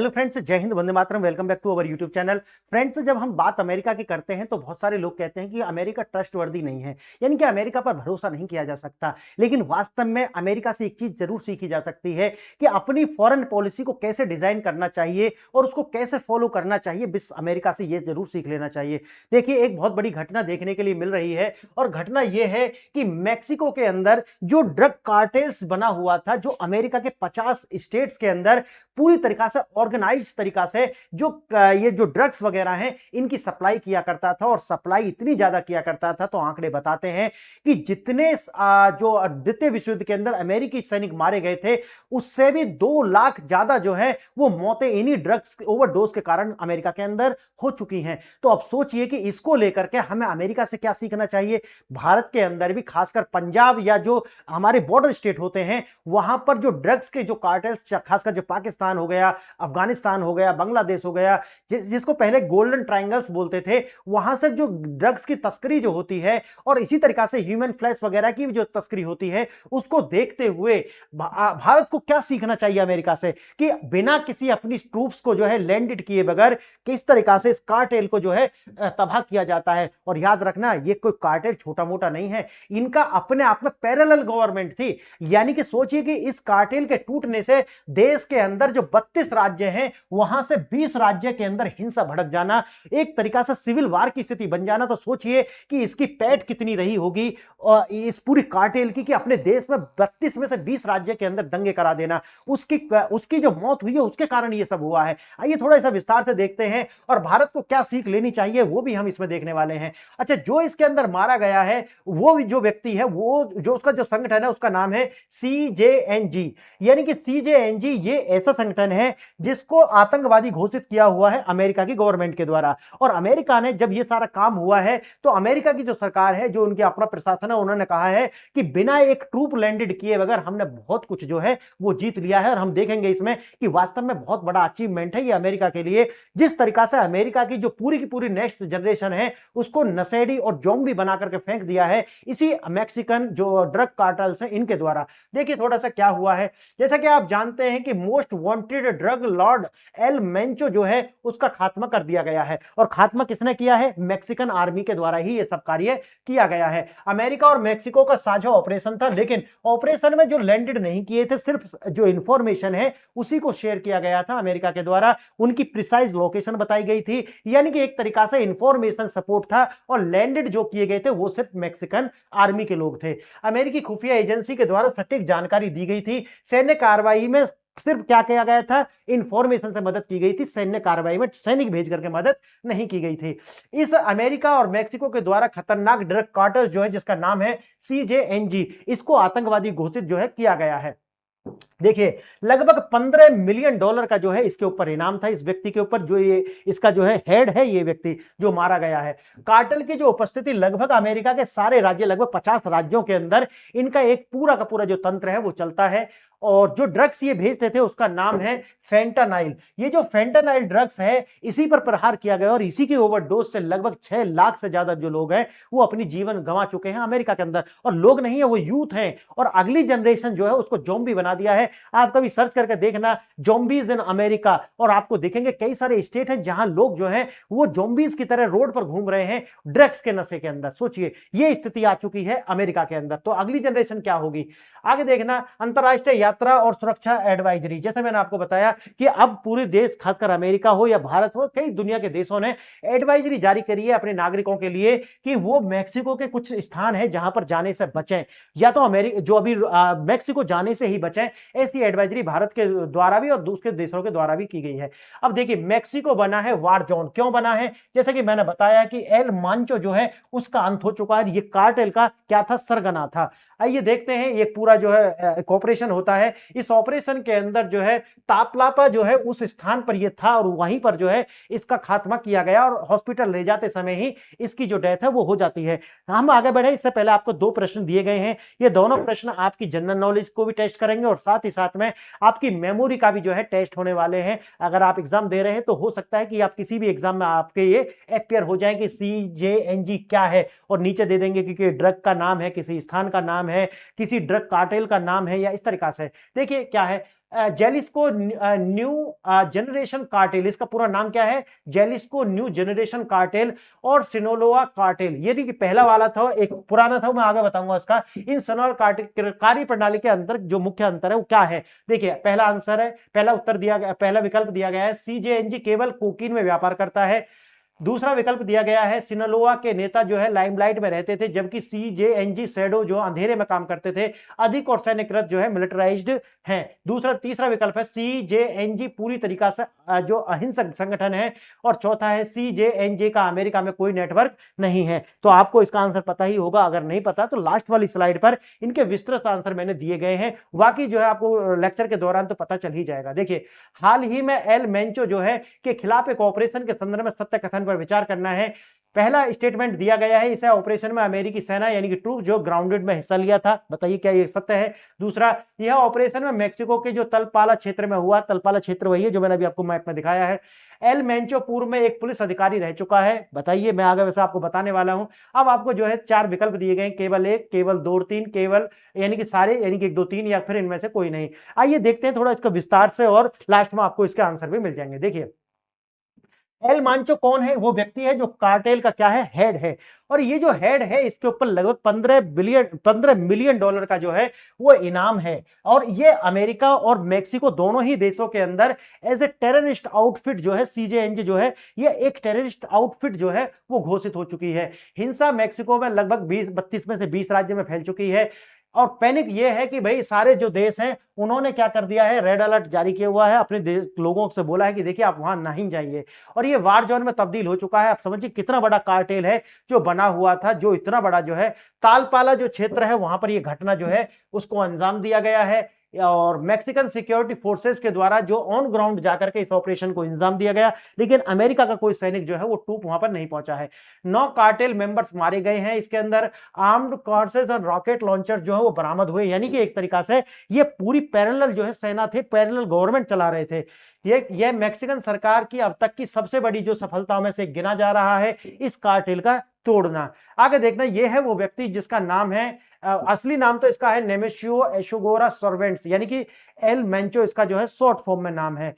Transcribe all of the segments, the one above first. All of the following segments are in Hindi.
हेलो फ्रेंड्स, जय हिंद, वंदे मातरम। Welcome back to our YouTube channel. Friends, जब हम बात अमेरिका की करते हैं तो बहुत सारे लोग कहते हैं कि अमेरिका ट्रस्टवर्दी नहीं है, यानी कि अमेरिका पर भरोसा नहीं किया जा सकता। लेकिन वास्तव में अमेरिका से एक चीज जरूर सीखी जा सकती है कि अपनी फॉरेन पॉलिसी को कैसे डिजाइन करना चाहिए और उसको कैसे फॉलो करना चाहिए। बिस अमेरिका से यह जरूर सीख लेना चाहिए। देखिए, एक बहुत बड़ी घटना देखने के लिए मिल रही है और घटना यह है कि मैक्सिको के अंदर जो ड्रग कार्टेल्स बना हुआ था, जो अमेरिका के 50 स्टेट्स के अंदर पूरी तरीका से ऑर्गेनाइज तरीका से ये जो ड्रग्स वगैरह हैं इनकी सप्लाई किया करता था। और सप्लाई इतनी ज्यादा किया करता था तो आंकड़े बताते हैं कि जितने जो द्वितीय विश्व युद्ध के अंदर अमेरिकी सैनिक मारे गए थे उससे भी 2 लाख ज्यादा जो है वो मौतें इन्हीं ड्रग्स ओवरडोज के कारण अमेरिका के अंदर हो चुकी हैं। तो अब सोचिए कि इसको लेकर के हमें अमेरिका से क्या सीखना चाहिए। भारत के अंदर भी खासकर पंजाब या जो हमारे बॉर्डर स्टेट होते हैं वहां पर जो ड्रग्स के जो कार्टेल्स, खासकर जो पाकिस्तान हो गया, अफगानिस्तान हो गया, बांग्लादेश हो गया, जिसको पहले गोल्डन ट्रायंगल्स बोलते थे, वहां से जो ड्रग्स की तस्करी जो होती है और इसी तरीका से ह्यूमन फ्लैश वगैरह की जो तस्करी होती है उसको देखते हुए भारत को क्या सीखना चाहिए अमेरिका से कि बिना किसी अपनी ट्रूप्स को जो है लैंडेड किए बगैर किस तरीका से इस कार्टेल को जो है तबाह किया जाता है। और याद रखना, ये कोई कार्टेल छोटा मोटा नहीं है, इनका अपने आप में पैरेलल गवर्नमेंट थी। यानी कि सोचिए कि इस कार्टेल के टूटने से देश के अंदर जो 32 राज्य हैं वहां से 20 राज्य के अंदर हिंसा भड़क जाना, एक तरीका से सिविल वार की स्थिति बन जाना। तो सोचिए कि इसकी पैठ कितनी रही होगी और इस पूरी कार्टेल की कि अपने देश में 32 में से 20 राज्य के अंदर दंगे करा देना। उसकी जो मौत हुई है उसके कारण ये सब हुआ है। आइए थोड़ा सा विस्तार से देखते हैं और भारत को क्या सीख लेनी चाहिए वो भी हम इसमें देखने वाले हैं। अच्छा, जो इसके अंदर मारा गया है वो जो व्यक्ति है, वो जो उसका जो संगठन है उसका नाम है CJNG। यानी कि CJNG ये ऐसा संगठन है जिसको आतंकवादी घोषित किया हुआ है अमेरिका की गवर्नमेंट के द्वारा। और अमेरिका ने जब ये सारा काम हुआ है तो अमेरिका की जो सरकार है, जो उनके अपना प्रशासन है, उन्होंने कहा है कि बिना एक ट्रूप लैंडेड किए बगैर हमने बहुत कुछ जो है वो जीत लिया है। और हम देखेंगे इसमें कि वास्तव में बहुत बड़ा अचीवमेंट है ये अमेरिका के लिए। जिस तरीका से अमेरिका की जो पूरी की पूरी नेक्स्ट जनरेशन है उसको नशेड़ी और जोम्बी बना करके फेंक दिया है इसी मैक्सिकन जो ड्रग कार्टल्स हैं इनके द्वारा। देखिए थोड़ा सा क्या हुआ है। जैसा कि आप जानते हैं कि most wanted drug Lord El Mencho जो है उसका खात्मा कर दिया गया है। और खात्मा किसने किया है? मैक्सिकन आर्मी के द्वारा ही यह सब कार्य किया गया है। अमेरिका और मैक्सिको का साझा ऑपरेशन था, लेकिन ऑपरेशन में जो लैंडेड नहीं किए थे, सिर्फ जो इंफॉर्मेशन है उसी को शेयर किया गया था अमेरिका के द्वारा। उनकी प्रिसाइज लोकेशन बताई गई थी, यानी कि एक तरीका से इंफॉर्मेशन सपोर्ट था। और लैंडेड जो किए गए थे वो सिर्फ मैक्सिकन आर्मी के लोग थे। अमेरिकी खुफिया एजेंसी के द्वारा सटीक जानकारी दी गई थी। सैन्य कार्रवाई में सिर्फ क्या किया गया था? इंफॉर्मेशन से मदद की गई थी, सैन्य कार्रवाई में सैनिक भेज करके मदद नहीं की गई थी। इस अमेरिका और मैक्सिको के द्वारा खतरनाक ड्रग कार्टेल जो है जिसका नाम है CJNG, इसको आतंकवादी घोषित जो है किया गया है। देखिए, लगभग $15 मिलियन का जो है इसके ऊपर इनाम था, इस व्यक्ति के ऊपर, जो ये इसका जो है हेड है, ये व्यक्ति जो मारा गया है। कार्टेल की जो उपस्थिति लगभग अमेरिका के सारे राज्य, लगभग 50 राज्यों के अंदर इनका एक पूरा का पूरा जो तंत्र है वो चलता है। और जो ड्रग्स ये भेजते थे उसका नाम है फेंटानाइल। ये जो फेंटानाइल ड्रग्स है इसी पर प्रहार किया गया और इसी की ओवरडोज से लगभग 6 लाख से ज्यादा जो लोग हैं वो अपनी जीवन गंवा चुके हैं अमेरिका के अंदर। और लोग नहीं है, वो यूथ हैं। और अगली जनरेशन जो है उसको जोम्बी बना दिया है। आप कभी सर्च करके देखना जोम्बीज इन अमेरिका, और आपको देखेंगे कई सारे स्टेट हैं जहां लोग जो हैं वो जोम्बीज की तरह रोड पर घूम रहे हैं ड्रग्स के नशे के अंदर। सोचिए, ये स्थिति आ चुकी है अमेरिका के अंदर। तो अगली जनरेशन क्या होगी आगे देखना। अंतरराष्ट्रीय यात्रा और सुरक्षा एडवाइजरी, जैसे मैंने आपको बताया कि अब पूरे देश, खासकर अमेरिका हो या भारत हो, कई दुनिया के देशों ने एडवाइजरी जारी करी है अपने नागरिकों के लिए कि वो मैक्सिको के कुछ स्थान है जहां पर जाने से बचें, या तो अमेरिका जो अभी मैक्सिको जाने से ही बचें। ऐसी एडवाइजरी भारत के द्वारा भी और दूसरे देशों के द्वारा भी की गई है। अब देखिए, मैक्सिको बना है वार जोन। क्यों बना है? जैसे कि मैंने बताया कि एल मांचो जो है उसका अंत हो चुका है। ये कार्टेल का क्या था? सरगना था। आइए देखते हैं, ये पूरा जो है एक ऑपरेशन होता है। इस ऑपरेशन के अंदर जो है तापलापा जो है उस स्थान पर ये था और वहीं पर जो है इसका खात्मा किया गया और हॉस्पिटल ले जाते समय ही इसकी जो डेथ है वो हो जाती है। हम आगे बढ़े इससे पहले आपको 2 प्रश्न दिए गए हैं। ये दोनों प्रश्न आपकी जनरल नॉलेज को भी टेस्ट करेंगे और साथ ही साथ में आपकी मेमोरी का भी जो है टेस्ट होने वाले हैं। अगर आप एग्जाम दे रहे हैं तो हो सकता है कि आप किसी भी एग्जाम में आपके ये अपियर हो जाए कि CJNG क्या है, और नीचे दे देंगे कि ड्रग का नाम है, किसी स्थान का नाम है, किसी ड्रग कार्टेल का नाम है, या इस तरीका से। देखिए क्या है, जेलिस्को न्यू जनरेशन कार्टेल, इसका पूरा नाम क्या है, जेलिस्को न्यू जनरेशन कार्टेल और सिनोलोआ कार्टेल। ये देखिए पहला वाला था, एक पुराना था, मैं आगे बताऊंगा उसका। इन सिनोलोआ कार्टेल कार्य प्रणाली के अंदर जो मुख्य अंतर है वो क्या है, देखिए पहला आंसर है, पहला उत्तर दिया गया, पहला विकल्प दिया गया है सीजेएनजी केवल कोकीन में व्यापार करता है। दूसरा विकल्प दिया गया है सिनालोआ के नेता जो है लाइमलाइट में रहते थे, जबकि सीजेएनजी शैडो जो अंधेरे में काम करते थे, अधिक और सैन्यकृत जो है मिलिटराइज्ड हैं। तीसरा विकल्प है सीजेएनजी पूरी तरीका से जो अहिंसक संगठन है। और चौथा है सीजेएनजी का अमेरिका में कोई नेटवर्क नहीं है। तो आपको इसका आंसर पता ही होगा, अगर नहीं पता तो लास्ट वाली स्लाइड पर इनके विस्तृत आंसर मैंने दिए गए हैं, बाकी जो है आपको लेक्चर के दौरान तो पता चल ही जाएगा। देखिए हाल ही में एल मेंचो जो है के खिलाफ एक ऑपरेशन के संदर्भ में सत्य कथन पर विचार करना है। पहला स्टेटमेंट दिया गया है, इस ऑपरेशन में अमेरिकी सेना यानी कि ट्रूप जो ग्राउंडेड में हिस्सा लिया था, बताइए क्या ये सत्य है। दूसरा, यह ऑपरेशन में मेक्सिको के जो तलपाला क्षेत्र में हुआ, तलपाला क्षेत्र वही है जो मैंने अभी आपको मैप में दिखाया है। एल मेंचो पूर्व में एक पुलिस अधिकारी रह चुका है, बताइए, मैं आगे वैसे आपको बताने वाला हूं। अब आपको जो है 4 विकल्प दिए गए, केवल एक, केवल 2 और 3, केवल यानी कि सारे, यानी कि 1 2 3 या फिर इनमें से कोई नहीं। आइए देखते हैं थोड़ा इसका विस्तार से और लास्ट में आपको इसके आंसर भी मिल जाएंगे। देखिए एल मांचो कौन है, वो व्यक्ति है जो कार्टेल का क्या है, हेड है। और ये जो हेड है इसके ऊपर लगभग 15 मिलियन डॉलर का जो है वो इनाम है। और ये अमेरिका और मेक्सिको दोनों ही देशों के अंदर एज ए टेररिस्ट आउटफिट जो है सीजेएनजी जो है, ये एक टेररिस्ट आउटफिट जो है वो घोषित हो चुकी है। हिंसा मेक्सिको में लगभग 32 में से 20 राज्य में फैल चुकी है। और पैनिक ये है कि भाई सारे जो देश हैं उन्होंने क्या कर दिया है, रेड अलर्ट जारी किया हुआ है, अपने लोगों से बोला है कि देखिए आप वहां नहीं जाइए। और ये वार जोन में तब्दील हो चुका है। आप समझिए कितना बड़ा कार्टेल है जो बना हुआ था, जो इतना बड़ा जो है तालपाला जो क्षेत्र है वहां पर ये घटना जो है उसको अंजाम दिया गया है। और मैक्सिकन सिक्योरिटी फोर्सेस के द्वारा जो ऑन ग्राउंड जाकर के इस ऑपरेशन को इंतजाम दिया गया, लेकिन अमेरिका का कोई सैनिक जो है वो ट्रूप वहां पर नहीं पहुंचा है। 9 कार्टेल मेंबर्स मारे गए हैं। इसके अंदर आर्म्ड कार्सेस और रॉकेट लॉन्चर जो है वो बरामद हुए, यानी कि एक तरीका से ये पूरी पैरेलल जो है सेना थे, पैरेलल गवर्नमेंट चला रहे थे। ये मैक्सिकन सरकार की अब तक की सबसे बड़ी जो सफलताओं में से गिना जा रहा है इस कार्टेल का तोड़ना। आगे देखना, ये है वो व्यक्ति जिसका नाम है, असली नाम तो इसका है नेमेशियो एशोगोरा सर्वेंट्स, यानी कि एल मेंचो इसका जो है शॉर्ट फॉर्म में नाम है।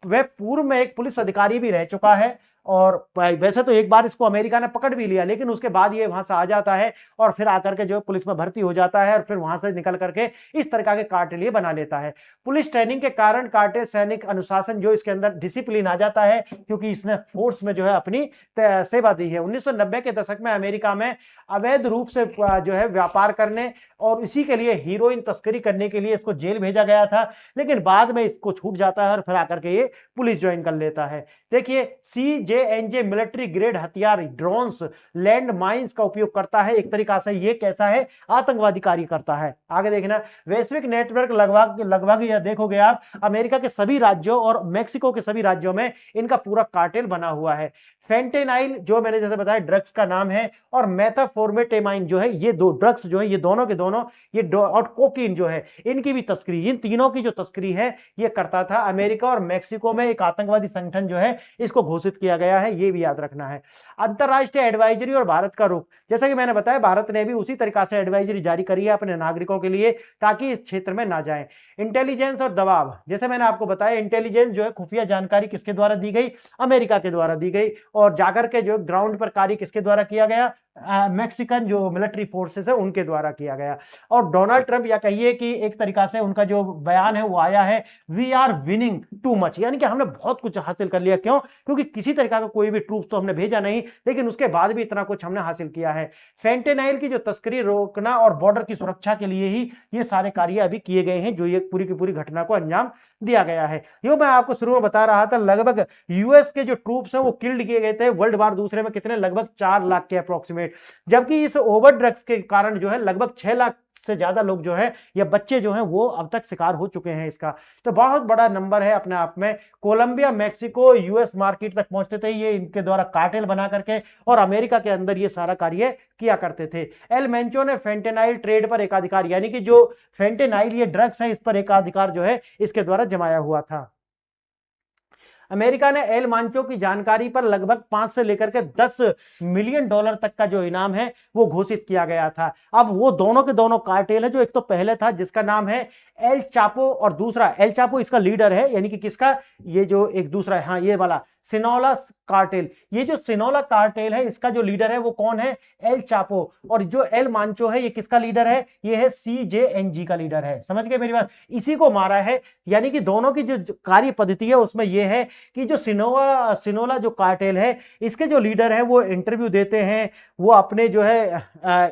वह पूर्व में एक पुलिस अधिकारी भी रह चुका है। और वैसे तो एक बार इसको अमेरिका ने पकड़ भी लिया, लेकिन उसके बाद ये वहां से आ जाता है और फिर आकर के जो पुलिस में भर्ती हो जाता है और फिर वहां से निकल करके इस तरह के कार्टेल ये बना लेता है। पुलिस ट्रेनिंग के कारण कार्टेल सैनिक अनुशासन जो इसके अंदर डिसिप्लिन आ जाता है, क्योंकि इसने फोर्स में जो है अपनी सेवा दी है। 1990 के दशक में अमेरिका में अवैध रूप से जो है व्यापार करने और इसी के लिए हीरोइन तस्करी करने के लिए इसको जेल भेजा गया था, लेकिन बाद में इसको छूट जाता है और फिर आकर के ये पुलिस ज्वाइन कर लेता है। देखिए सीजेएनजे मिलिट्री ग्रेड हथियार, ड्रोन्स, लैंड माइंस का उपयोग करता है। एक तरीका से ये कैसा है, आतंकवादी कार्य करता है। आगे देखना, वैश्विक नेटवर्क लगभग यह देखोगे आप अमेरिका के सभी राज्यों और मेक्सिको के सभी राज्यों में इनका पूरा कार्टेल बना हुआ है। फेंटेनाइल जो मैंने जैसे बताया ड्रग्स का नाम है, और मेथाफोर्मेटेमाइन जो है, ये 2 ड्रग्स जो है ये दोनों के दोनों ये और कोकीन जो है इनकी भी तस्करी, इन तीनों की जो तस्करी है ये करता था। अमेरिका और मेक्सिको में एक आतंकवादी संगठन जो है इसको घोषित किया गया है, ये भी याद रखना है। अंतरराष्ट्रीय एडवाइजरी और भारत का रुख, जैसा कि मैंने बताया भारत ने भी उसी तरीका से एडवाइजरी जारी करी है अपने नागरिकों के लिए ताकि इस क्षेत्र में ना जाएं। इंटेलिजेंस और दबाव, जैसे मैंने आपको बताया इंटेलिजेंस जो है खुफिया जानकारी किसके द्वारा दी गई, अमेरिका के द्वारा दी गई। और जाकर के जो ग्राउंड पर कार्य किसके द्वारा किया गया, मैक्सिकन जो मिलिट्री फोर्सेस है उनके द्वारा किया गया। और डोनाल्ड ट्रंप या कहिए कि एक तरीका से उनका जो बयान है वो आया है, we are winning too much, यानी कि हमने बहुत कुछ हासिल कर लिया। क्यों? क्योंकि किसी तरीका का कोई भी ट्रूप तो हमने भेजा नहीं, लेकिन उसके बाद भी इतना कुछ हमने हासिल किया है। फेंटेनाइल की जो तस्करी रोकना और बॉर्डर की सुरक्षा के लिए ही ये सारे कार्य अभी किए गए हैं, जो ये पूरी की पूरी घटना को अंजाम दिया गया है। यो मैं आपको शुरू में बता रहा था, लगभग यूएस के जो ट्रूप्स हैं वो किल्ड किए गए थे वर्ल्ड वार दूसरे में, कितने, लगभग 4 लाख के अप्रोक्सीमेट। जबकि इस ओवर ड्रग्स के कारण जो है लगभग 6 लाख से ज्यादा लोग जो है या बच्चे जो हैं वो अब तक शिकार हो चुके हैं इसका। तो बहुत बड़ा नंबर है अपने आप में। कोलंबिया, मेक्सिको, यूएस मार्केट तक पहुंचते थे ये इनके द्वारा कार्टेल बना करके, और अमेरिका के अंदर ये सारा कार्य किया करते थे। एल मेंचो ने फेंटेनाइल ट्रेड पर एकाधिकार, यानी कि जो फेंटेनाइल ये ड्रग्स है इस पर एकाधिकार जो है इसके द्वारा जमाया हुआ था। अमेरिका ने एल मांचो की जानकारी पर लगभग 5 से लेकर के 10 मिलियन डॉलर तक का जो इनाम है वो घोषित किया गया था। अब वो दोनों के दोनों कार्टेल है, जो एक तो पहले था जिसका नाम है एल चापो, और दूसरा एल चापो इसका लीडर है, यानी कि किसका, ये जो एक दूसरा है, हाँ ये वाला सिनोला कार्टेल। ये जो सिनोला कार्टेल है इसका जो लीडर है वो कौन है, एल चापो। और जो एल मांचो है ये किसका लीडर है, ये है CJNG का लीडर है। समझ गए मेरी बात, इसी को मारा है। यानी कि दोनों की जो कार्य पद्धति है उसमें यह है कि जो सिनोला जो कार्टेल है इसके जो लीडर है वो इंटरव्यू देते हैं, वो अपने जो है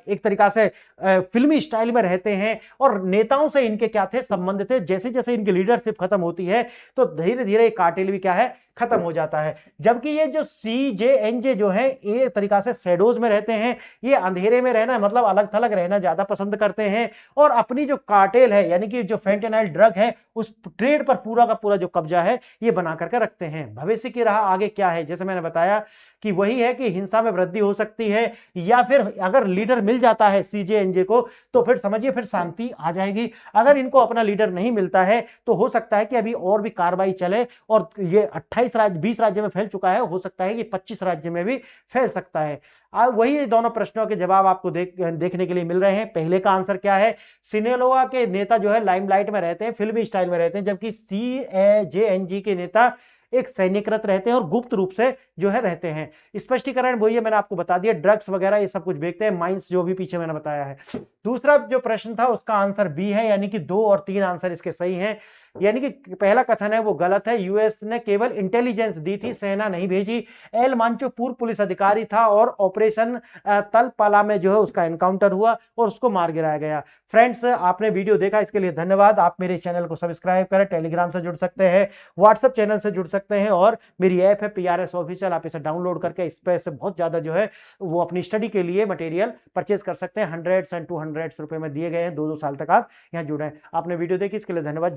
एक तरीका से फिल्मी स्टाइल में रहते हैं, और नेताओं से इनके क्या थे संबंध थे। जैसे जैसे इनकी लीडरशिप खत्म होती है तो धीरे धीरे कार्टेल भी क्या है, खत्म हो जाता है। जबकि ये जो CJNJ जो है ये तरीका से शेडोज में रहते हैं, ये अंधेरे में रहना मतलब अलग थलग रहना ज्यादा पसंद करते हैं, और अपनी जो कार्टेल है यानी कि जो फेंटेनाइल ड्रग है उस ट्रेड पर पूरा का पूरा जो कब्जा है ये बना करके रखते हैं। भविष्य की राह आगे क्या है, जैसे मैंने बताया कि वही है कि हिंसा में वृद्धि हो सकती है, या फिर अगर लीडर मिल जाता है CJNJ को तो फिर समझिए फिर शांति आ जाएगी। अगर इनको अपना लीडर नहीं मिलता है तो हो सकता है कि अभी और भी कार्रवाई चले, और ये 28 राज्य 20 राज्य में फैल चुका है, हो सकता है कि 25 राज्य में भी फैल सकता है। वही दोनों प्रश्नों के जवाब आपको देखने के लिए मिल रहे हैं। पहले का आंसर क्या है, सिनेलोआ के नेता जो है लाइमलाइट में रहते हैं, फिल्मी स्टाइल में रहते हैं, जबकि CJNG के नेता एक सैन्यकृत रहते हैं और गुप्त रूप से जो है रहते हैं। स्पष्टीकरण वही है, मैंने आपको बता दिया, ड्रग्स वगैरह ये सब कुछ बेचते हैं, माइंस जो भी पीछे मैंने बताया है। दूसरा जो प्रश्न था उसका आंसर बी है, यानी कि 2 और 3 आंसर इसके सही हैं। यानी कि पहला कथन है वो गलत है, यूएस ने केवल इंटेलिजेंस दी थी, सेना नहीं भेजी। एल मांचो पूर्व पुलिस अधिकारी था और ऑपरेशन तलपाला में जो है उसका एनकाउंटर हुआ और उसको मार गिराया गया। फ्रेंड्स, आपने वीडियो देखा इसके लिए धन्यवाद। आप मेरे चैनल को सब्सक्राइब करें, टेलीग्राम से जुड़ सकते हैं, व्हाट्सएप चैनल से जुड़ सकते हैं, और मेरी ऐप है PRS ऑफिशियल, आप इसे डाउनलोड करके इस पे से बहुत ज्यादा जो है वो अपनी स्टडी के लिए मटेरियल परचेज कर सकते हैं। 100 एंड 200 रुपए में दिए गए हैं, 2-2 साल तक आप यहाँ जुड़े हैं। आपने वीडियो देखी इसके लिए धन्यवाद।